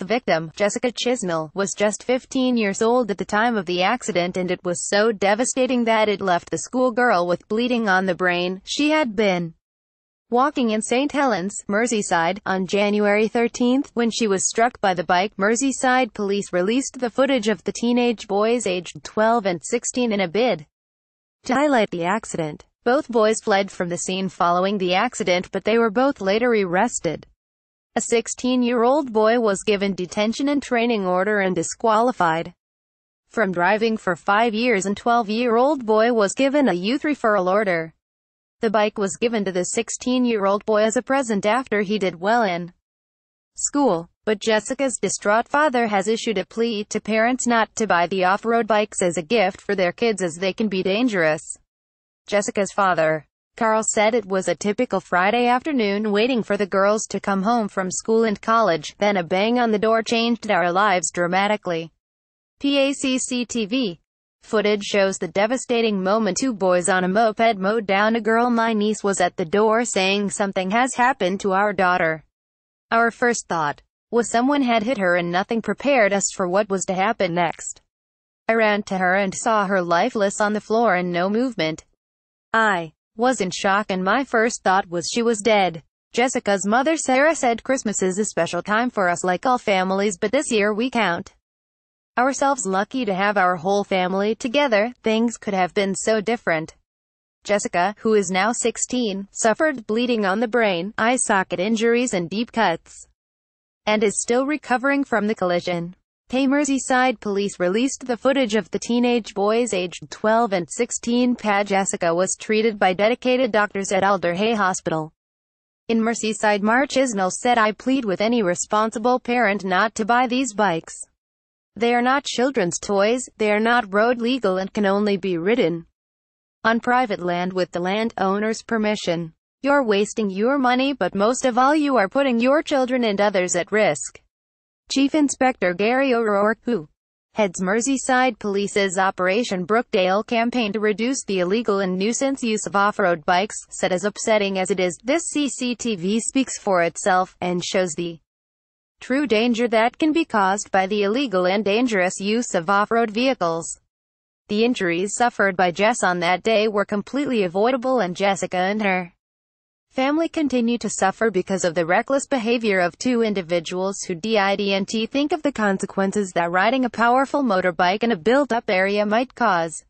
The victim, Jessica Chisnall, was just 15 years old at the time of the accident, and it was so devastating that it left the schoolgirl with bleeding on the brain. She had been walking in St Helens, Merseyside, on January 13, when she was struck by the bike. Merseyside police released the footage of the teenage boys aged 12 and 16 in a bid to highlight the accident. Both boys fled from the scene following the accident, but they were both later arrested. A 16-year-old boy was given detention and training order and disqualified from driving for 5 years, and 12-year-old boy was given a youth referral order. The bike was given to the 16-year-old boy as a present after he did well in school, but Jessica's distraught father has issued a plea to parents not to buy the off-road bikes as a gift for their kids, as they can be dangerous. Jessica's father, Carl, said it was a typical Friday afternoon waiting for the girls to come home from school and college. Then a bang on the door changed our lives dramatically. cctv footage shows the devastating moment. Two boys on a moped mowed down a girl. My niece was at the door saying, "Something has happened to our daughter." Our first thought was someone had hit her, and nothing prepared us for what was to happen next. I ran to her and saw her lifeless on the floor and no movement. I was in shock, and my first thought was she was dead. Jessica's mother, Sarah, said, "Christmas is a special time for us, like all families, but this year we count ourselves lucky to have our whole family together. Things could have been so different." Jessica, who is now 16, suffered bleeding on the brain, eye socket injuries and deep cuts, and is still recovering from the collision. Merseyside police released the footage of the teenage boys aged 12 and 16. Jessica was treated by dedicated doctors at Alderhay Hospital in Merseyside. Chisnall said, "I plead with any responsible parent not to buy these bikes. They are not children's toys, they are not road legal, and can only be ridden on private land with the landowner's permission. You're wasting your money, but most of all you are putting your children and others at risk." Chief Inspector Gary O'Rourke, who heads Merseyside Police's Operation Brookdale campaign to reduce the illegal and nuisance use of off-road bikes, said, "As upsetting as it is, this CCTV speaks for itself, and shows the true danger that can be caused by the illegal and dangerous use of off-road vehicles." The injuries suffered by Jess on that day were completely avoidable, and Jessica and her family continue to suffer because of the reckless behavior of two individuals who didn't think of the consequences that riding a powerful motorbike in a built-up area might cause.